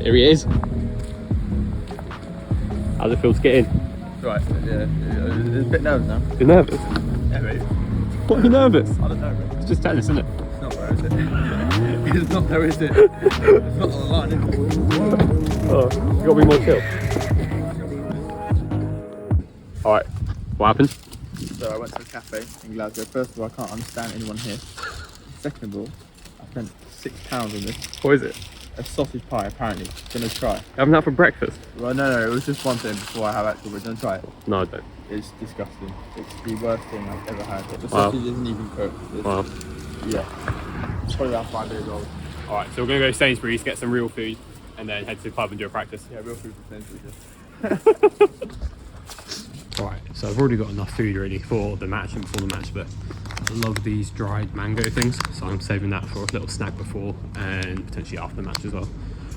Here he is. How's it feel to get in? Right, yeah, it's a bit nervous now. You're nervous? Yeah, mate. What are you nervous? I don't know, mate. It's just tennis, isn't it? It's not there, is it? It's not there, is it? It's not on the line, is it? Oh, you gotta be more chill. Alright, what happened? So I went to a cafe in Glasgow. First of all, I can't understand anyone here. Second of all, I spent £6 on this. What is it? A sausage pie, apparently. Gonna try. You having that for breakfast? Well, no, it was just one thing before I have actual, but gonna try it. No, I don't. It's disgusting. It's the worst thing I've ever had. The Wow. sausage isn't even cooked. It's, Wow. Yeah. It's probably about 5 years old. Alright, so we're gonna go to Sainsbury's, get some real food, and then head to the pub and do a practice. Yeah, real food for Sainsbury's. Alright, so I've already got enough food ready for the match and before the match, but I love these dried mango things, so I'm saving that for a little snack before and potentially after the match as well.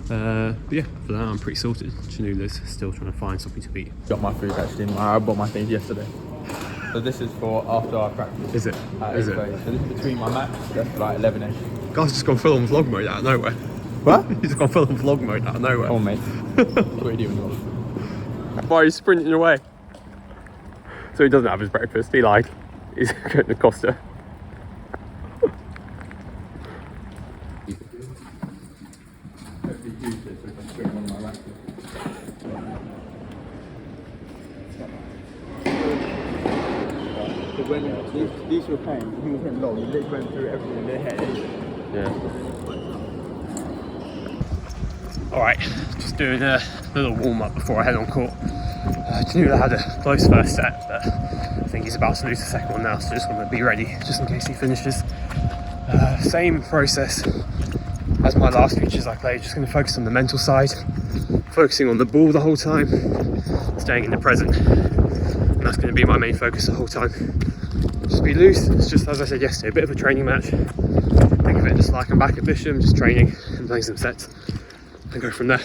But yeah, for that I'm pretty sorted. Chanula's still trying to find something to eat. Got my food actually. I bought my things yesterday. So this is for after our practice. Is it? Is it? So this is between my match. That's like 11ish. Guy's just gone full on vlog mode out of nowhere. What? He's just gone full on vlog mode out of nowhere. Oh mate. What are you doing? Why are you sprinting away? So he doesn't have his breakfast, he lied. He's going to Costa. When these were paying, he was hitting long, he literally went through everything in their head. Yeah. Alright, just doing a little warm up before I head on court. Janula had a close first set, but I think he's about to lose the second one now, so just want to be ready just in case he finishes. Same process as my last features I played, just going to focus on the mental side, focusing on the ball the whole time, staying in the present, and that's going to be my main focus the whole time. Just be loose. It's just, as I said yesterday, a bit of a training match. Think of it just like I'm back at Bisham, just training and playing some sets and go from there.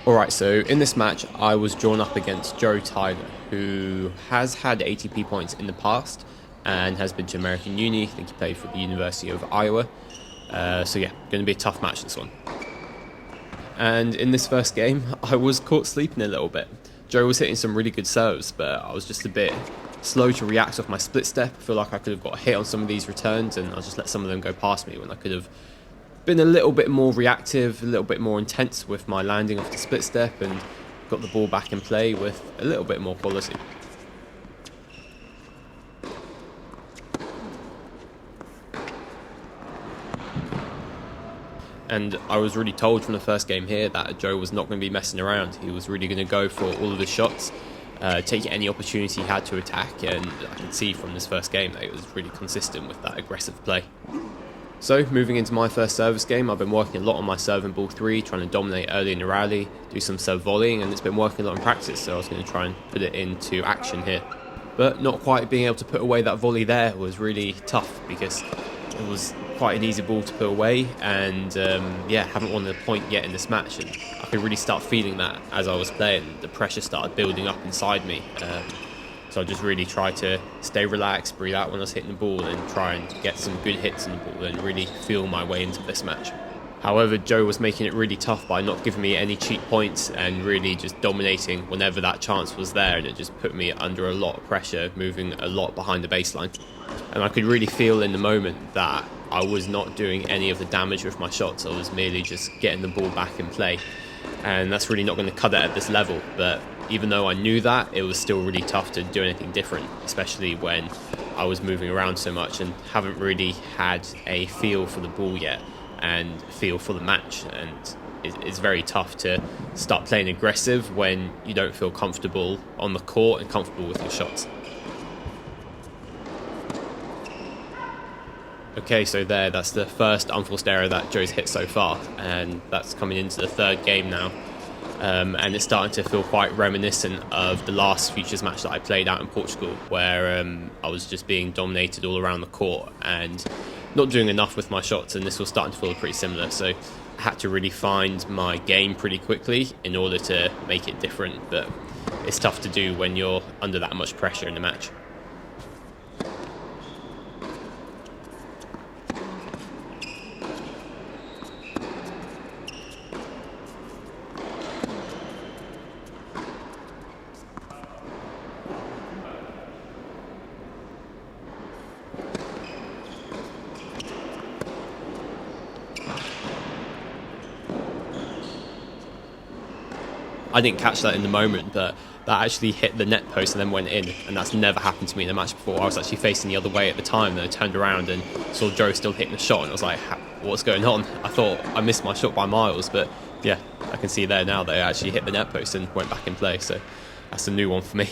Alright, so in this match I was drawn up against Joe Tyler, who has had ATP points in the past and has been to American Uni. I think he played for the University of Iowa. So yeah, going to be a tough match, this one. And in this first game I was caught sleeping a little bit. Joe was hitting some really good serves, but I was just a bit slow to react off my split step. I feel like I could have got a hit on some of these returns and I just let some of them go past me when I could have been a little bit more reactive, a little bit more intense with my landing off the split step and got the ball back in play with a little bit more quality. And I was really told from the first game here that Joe was not going to be messing around. He was really going to go for all of the shots, take any opportunity he had to attack, and I could see from this first game that it was really consistent with that aggressive play. So moving into my first service game, I've been working a lot on my serve and ball 3, trying to dominate early in the rally, do some serve volleying, and it's been working a lot in practice, so I was going to try and put it into action here. But not quite being able to put away that volley there was really tough because it was quite an easy ball to put away, and yeah, haven't won the point yet in this match, and I could really start feeling that as I was playing. The pressure started building up inside me. So I just really tried to stay relaxed, breathe out when I was hitting the ball and try and get some good hits on the ball and really feel my way into this match. However, Joe was making it really tough by not giving me any cheap points and really just dominating whenever that chance was there, and it just put me under a lot of pressure, moving a lot behind the baseline. And I could really feel in the moment that I was not doing any of the damage with my shots. I was merely just getting the ball back in play, and that's really not going to cut it at this level. But even though I knew that, it was still really tough to do anything different, especially when I was moving around so much and haven't really had a feel for the ball yet and feel for the match. And it's very tough to start playing aggressive when you don't feel comfortable on the court and comfortable with your shots. Okay, so that's the first unforced error that Joe's hit so far, and that's coming into the third game now. And it's starting to feel quite reminiscent of the last futures match that I played out in Portugal, where I was just being dominated all around the court and not doing enough with my shots, and this was starting to feel pretty similar. So I had to really find my game pretty quickly in order to make it different, but it's tough to do when you're under that much pressure in the match. I didn't catch that in the moment, but that actually hit the net post and then went in, and that's never happened to me in a match before. I was actually facing the other way at the time, and I turned around and saw Joe still hitting the shot, and I was like, what's going on? I thought I missed my shot by miles, but yeah, I can see there now that it actually hit the net post and went back in play, so that's a new one for me.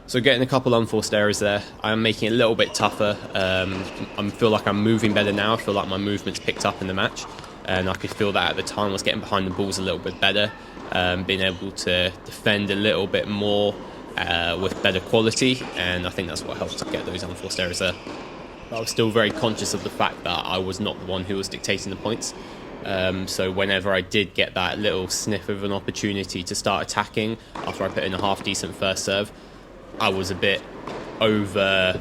So getting a couple unforced errors there. I'm making it a little bit tougher. I feel like I'm moving better now. I feel like my movement's picked up in the match, and I could feel that at the time I was getting behind the balls a little bit better, being able to defend a little bit more with better quality, and I think that's what helped to get those unforced errors there. But I was still very conscious of the fact that I was not the one who was dictating the points. So whenever I did get that little sniff of an opportunity to start attacking after I put in a half decent first serve, I was a bit over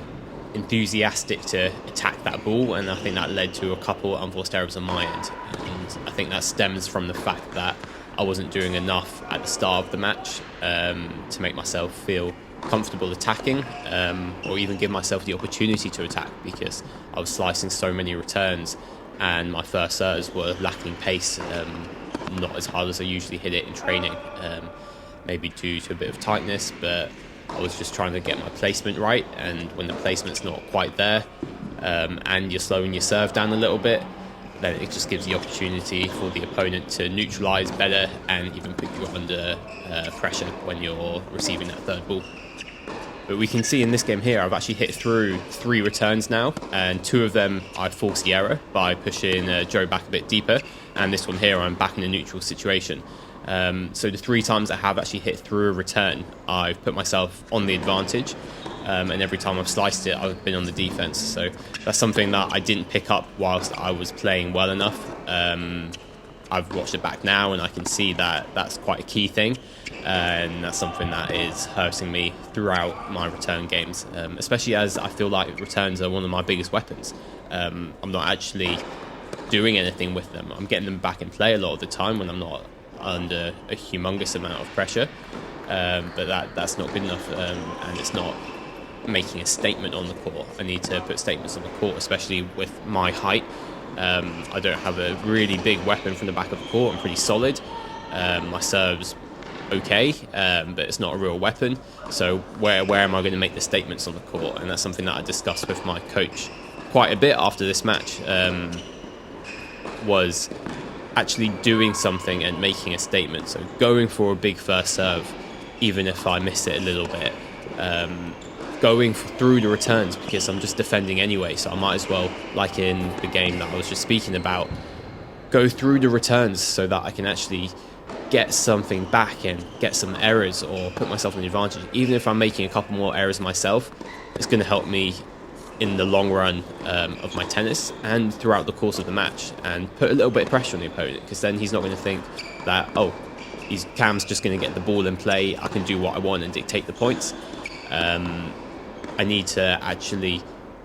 enthusiastic to attack that ball, and I think that led to a couple unforced errors on my end. And I think that stems from the fact that I wasn't doing enough at the start of the match to make myself feel comfortable attacking, or even give myself the opportunity to attack, because I was slicing so many returns and my first serves were lacking pace, not as hard as I usually hit it in training, maybe due to a bit of tightness, but I was just trying to get my placement right, and when the placement's not quite there, and you're slowing your serve down a little bit, then it just gives the opportunity for the opponent to neutralise better and even put you under pressure when you're receiving that third ball. But we can see in this game here, I've actually hit through 3 returns now, and 2 of them I forced the error by pushing Joe back a bit deeper, and this one here I'm back in a neutral situation. So the 3 times I have actually hit through a return, I've put myself on the advantage, and every time I've sliced it, I've been on the defense. So that's something that I didn't pick up whilst I was playing well enough. I've watched it back now, and I can see that that's quite a key thing, and that's something that is hurting me throughout my return games, especially as I feel like returns are one of my biggest weapons. I'm not actually doing anything with them. I'm getting them back in play a lot of the time when I'm not under a humongous amount of pressure, but that's not good enough, and it's not making a statement on the court. I need to put statements on the court, especially with my height. I don't have a really big weapon from the back of the court. I'm pretty solid. My serve's okay, but it's not a real weapon. So where am I going to make the statements on the court? And that's something that I discussed with my coach quite a bit after this match, was actually doing something and making a statement. So going for a big first serve, even if I miss it a little bit, going through the returns, because I'm just defending anyway, so I might as well, like in the game that I was just speaking about, go through the returns so that I can actually get something back and get some errors or put myself in the advantage. Even if I'm making a couple more errors myself, it's going to help me in the long run of my tennis and throughout the course of the match, and put a little bit of pressure on the opponent, because then he's not going to think that, oh, Cam's just going to get the ball in play, I can do what I want and dictate the points. I need to actually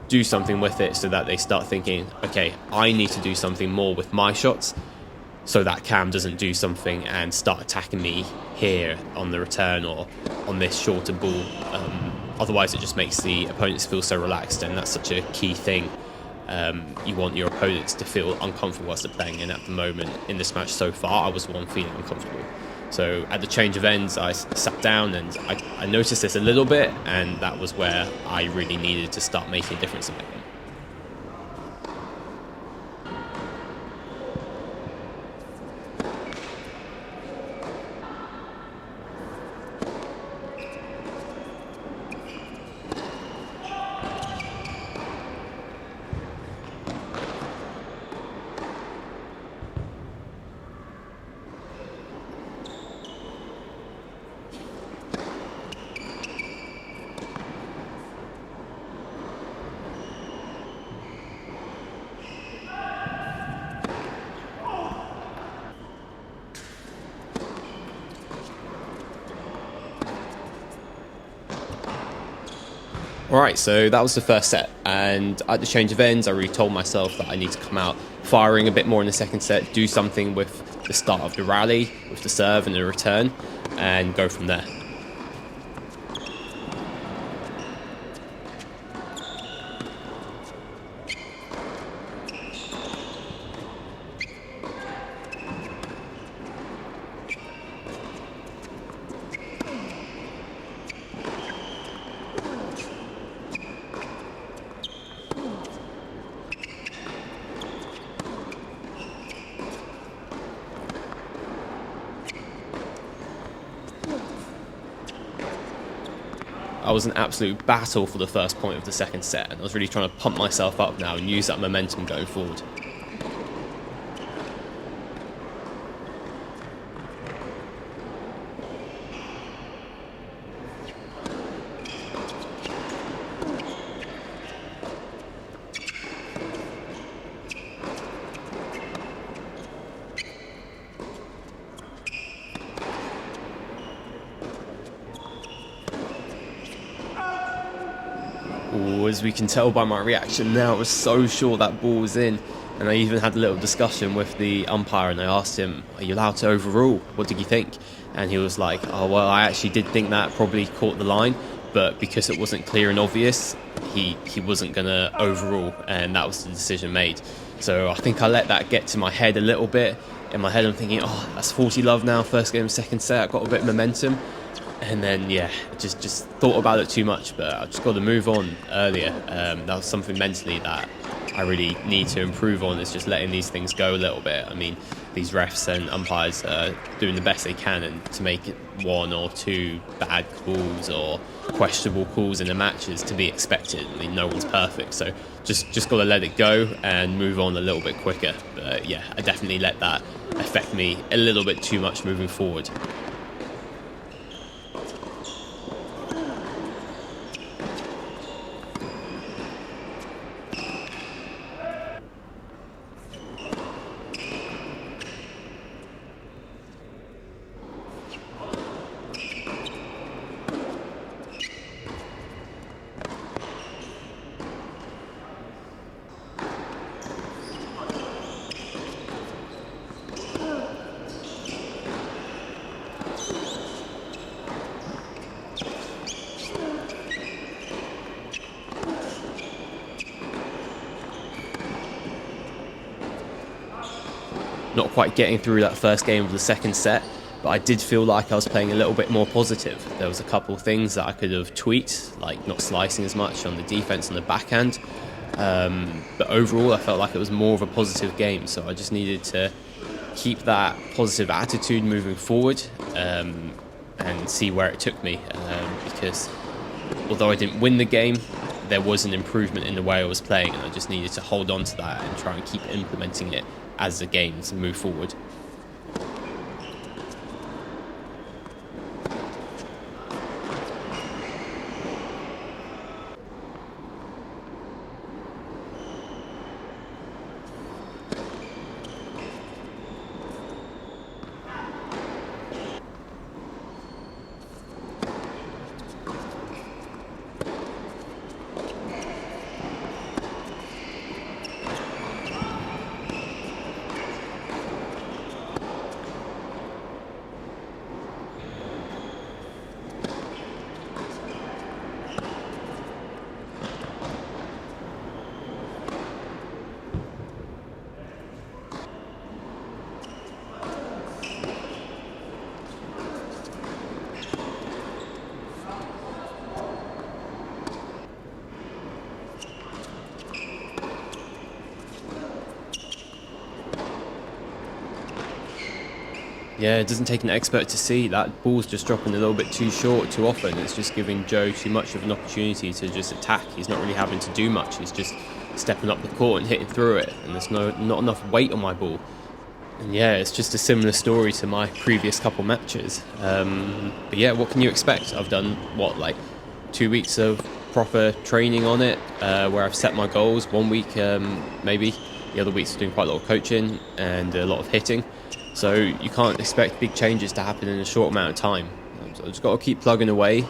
do something with it so that they start thinking, okay, I need to do something more with my shots so that Cam doesn't do something and start attacking me here on the return or on this shorter ball. Otherwise it just makes the opponents feel so relaxed, and that's such a key thing. You want your opponents to feel uncomfortable as they're playing, and at the moment in this match so far I was the one feeling uncomfortable. So at the change of ends I sat down and I noticed this a little bit, and that was where I really needed to start making a difference in my game. Alright, so that was the first set, and at the change of ends I really told myself that I need to come out firing a bit more in the second set, do something with the start of the rally, with the serve and the return, and go from there. I was an absolute battle for the first point of the second set, and I was really trying to pump myself up now and use that momentum going forward. Ooh, as we can tell by my reaction now, I was so sure that ball was in. And I even had a little discussion with the umpire, and I asked him, "Are you allowed to overrule? What did you think?" And he was like, "Oh, well, I actually did think that probably caught the line, but because it wasn't clear and obvious, he wasn't going to overrule, and that was the decision made." So I think I let that get to my head a little bit. In my head, I'm thinking, "Oh, that's 40 love now, first game, second set, I got a bit of momentum." And then, yeah, just thought about it too much, but I just got to move on earlier. That was something mentally that I really need to improve on, is just letting these things go a little bit. I mean, these refs and umpires are doing the best they can, and to make it one or two bad calls or questionable calls in the match is to be expected. I mean, no one's perfect, so just got to let it go and move on a little bit quicker. But yeah, I definitely let that affect me a little bit too much moving forward. Not quite getting through that first game of the second set, but I did feel like I was playing a little bit more positive. There was a couple of things that I could have tweaked, like not slicing as much on the defense and the backhand. But overall, I felt like it was more of a positive game, so I just needed to keep that positive attitude moving forward, and see where it took me. Because although I didn't win the game, there was an improvement in the way I was playing, and I just needed to hold on to that and try and keep implementing it as the games move forward. Yeah, it doesn't take an expert to see that ball's just dropping a little bit too short too often. It's just giving Joe too much of an opportunity to just attack. He's not really having to do much. He's just stepping up the court and hitting through it, and there's not enough weight on my ball. And yeah, it's just a similar story to my previous couple matches. But yeah, what can you expect? I've done, like 2 weeks of proper training on it, where I've set my goals. 1 week, maybe. The other weeks doing quite a lot of coaching and a lot of hitting. So you can't expect big changes to happen in a short amount of time. So I just got to keep plugging away.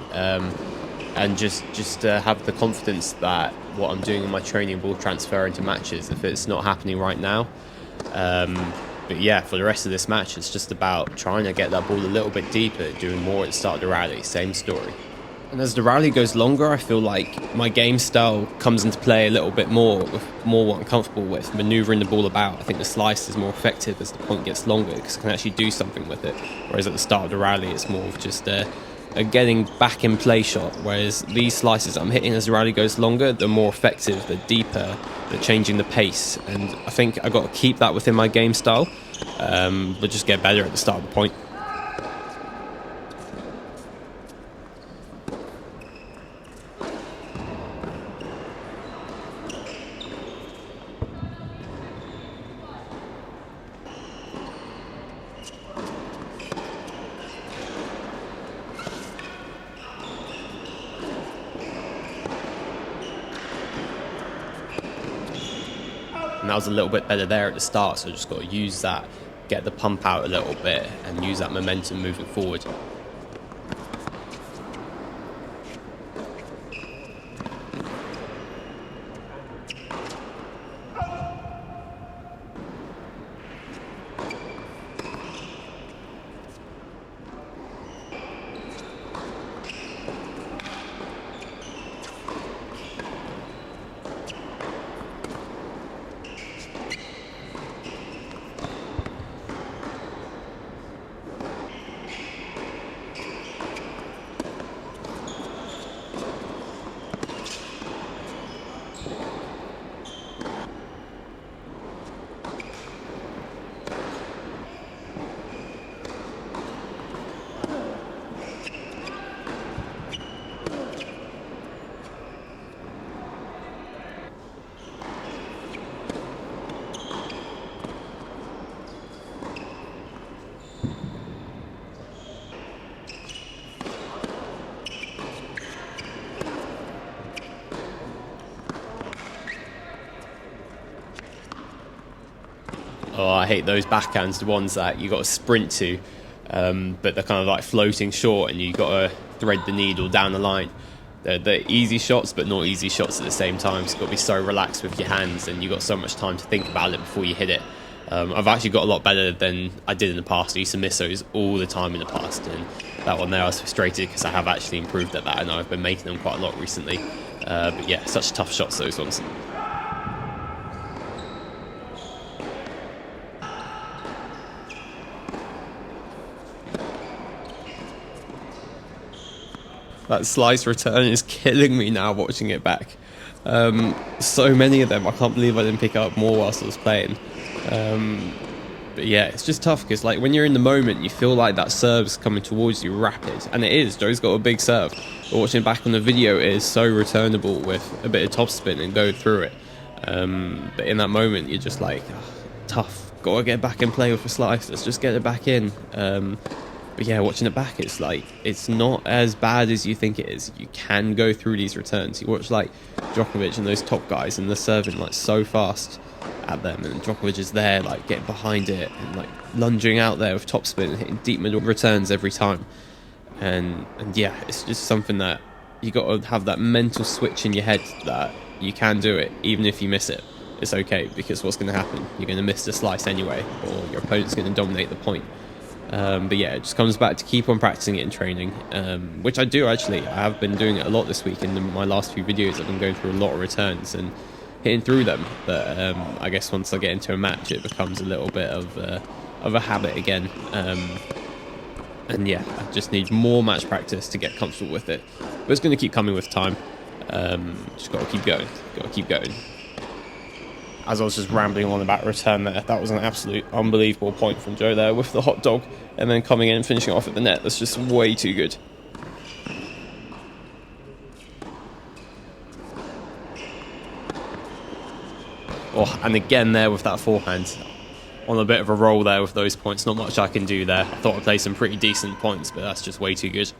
and just have the confidence that what I'm doing in my training will transfer into matches if it's not happening right now. But yeah, for the rest of this match, it's just about trying to get that ball a little bit deeper, doing more at the start of the rally, same story. And as the rally goes longer, I feel like my game style comes into play a little bit more, with more what I'm comfortable with, manoeuvring the ball about. I think the slice is more effective as the point gets longer because I can actually do something with it. Whereas at the start of the rally, it's more of just a getting back in play shot. Whereas these slices I'm hitting as the rally goes longer, they're more effective, they're deeper, they're changing the pace. And I think I've got to keep that within my game style, but just get better at the start of the point. And that was a little bit better there at the start, so I just got to use that, get the pump out a little bit, and use that momentum moving forward. Oh, I hate those backhands, the ones that you got to sprint to, but they're kind of like floating short, and you got to thread the needle down the line. They're easy shots, but not easy shots at the same time. So you've got to be so relaxed with your hands, and you've got so much time to think about it before you hit it. I've actually got a lot better than I did in the past. I used to miss those all the time in the past, and that one there I was frustrated because I have actually improved at that, and I've been making them quite a lot recently. But yeah, such tough shots, those ones. That slice return is killing me now watching it back. So many of them, I can't believe I didn't pick up more whilst I was playing. But yeah, it's just tough because like when you're in the moment, you feel like that serve's coming towards you rapid, and it is. Joe's got a big serve, but watching it back on the video, it is so returnable with a bit of topspin and go through it. But in that moment, you're just like, oh, tough. Got to get back and play with a slice. Let's just get it back in. But yeah, watching it back, it's like, it's not as bad as you think it is. You can go through these returns. You watch like Djokovic and those top guys, and they're serving like so fast at them, and Djokovic is there like getting behind it and like lunging out there with topspin and hitting deep middle returns every time. And yeah, it's just something that you got to have that mental switch in your head that you can do it even if you miss it. It's okay, because what's going to happen? You're going to miss the slice anyway, or your opponent's going to dominate the point. But yeah, it just comes back to keep on practicing it in training, which I do actually. I have been doing it a lot this week. In my last few videos, I've been going through a lot of returns and hitting through them. But I guess once I get into a match, it becomes a little bit of a habit again. And yeah, I just need more match practice to get comfortable with it. But it's going to keep coming with time. Just got to keep going. Got to keep going. As I was just rambling on about return there, that was an absolute unbelievable point from Joe there with the hot dog, and then coming in and finishing off at the net. That's just way too good. Oh, and again there with that forehand. On a bit of a roll there with those points. Not much I can do there. I thought I played some pretty decent points, but that's just way too good.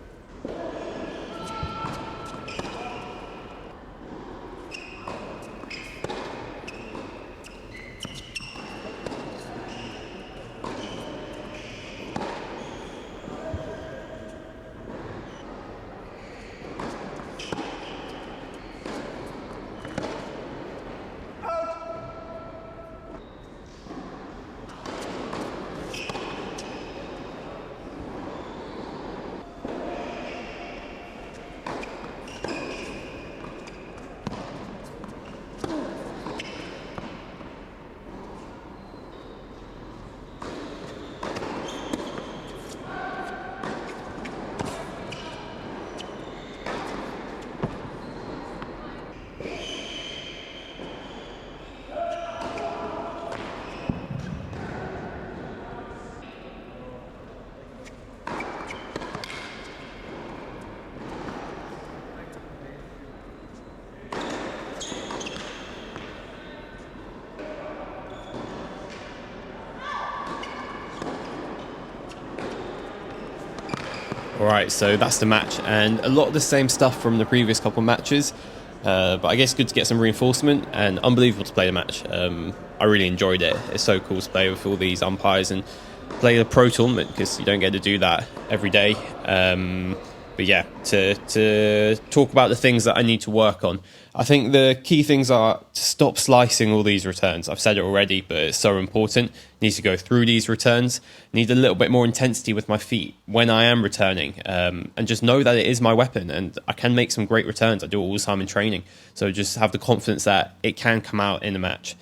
Alright, so that's the match, and a lot of the same stuff from the previous couple matches, but I guess good to get some reinforcement, and unbelievable to play the match. I really enjoyed it. It's so cool to play with all these umpires and play the pro tournament, because you don't get to do that every day. But yeah, to talk about the things that I need to work on. I think the key things are to stop slicing all these returns. I've said it already, but it's so important. Need to go through these returns. Need a little bit more intensity with my feet when I am returning, and just know that it is my weapon, and I can make some great returns. I do it all the time in training, so just have the confidence that it can come out in a match.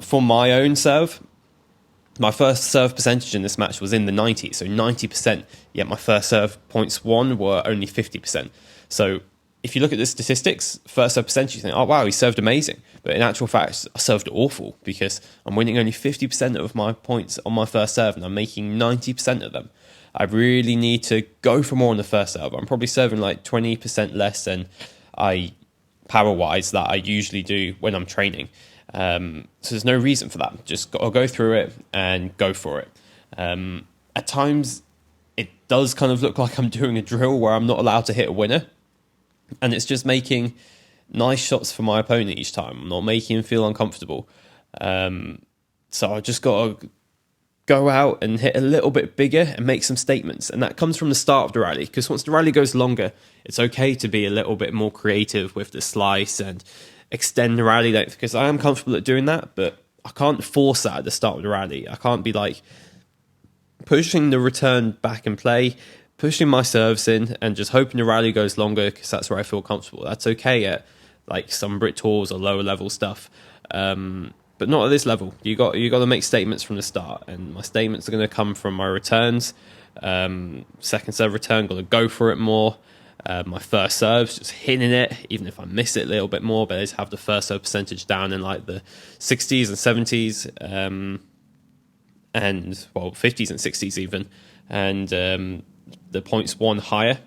For my own serve, my first serve percentage in this match was in the 90s, so 90%, yet my first serve points won were only 50%. So if you look at the statistics, first serve percentage, you think, oh wow, he served amazing. But in actual fact, I served awful, because I'm winning only 50% of my points on my first serve, and I'm making 90% of them. I really need to go for more on the first serve. I'm probably serving like 20% less than power-wise that I usually do when I'm training. So there's no reason for that. I'll go through it and go for it. At times, it does kind of look like I'm doing a drill where I'm not allowed to hit a winner, and it's just making nice shots for my opponent each time. I'm not making him feel uncomfortable. So I just got to go out and hit a little bit bigger and make some statements. And that comes from the start of the rally, because once the rally goes longer, it's okay to be a little bit more creative with the slice and extend the rally length, because I am comfortable at doing that, but I can't force that at the start of the rally. I can't be like pushing the return back in play, pushing my serves in, and just hoping the rally goes longer, because that's where I feel comfortable. That's okay at like some Brit tours or lower level stuff, but not at this level. You got to make statements from the start, and my statements are going to come from my returns. Second serve return, got to go for it more. My first serves, just hitting it, even if I miss it a little bit more, but I just have the first serve percentage down in like the 60s and 70s, and well, 50s and 60s even, and the points won higher.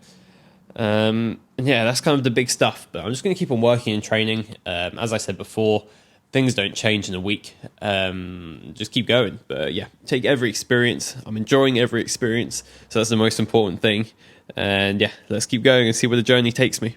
And yeah, that's kind of the big stuff, but I'm just going to keep on working and training. As I said before, things don't change in a week. Just keep going. But yeah, take every experience. I'm enjoying every experience, so that's the most important thing. And yeah, let's keep going and see where the journey takes me.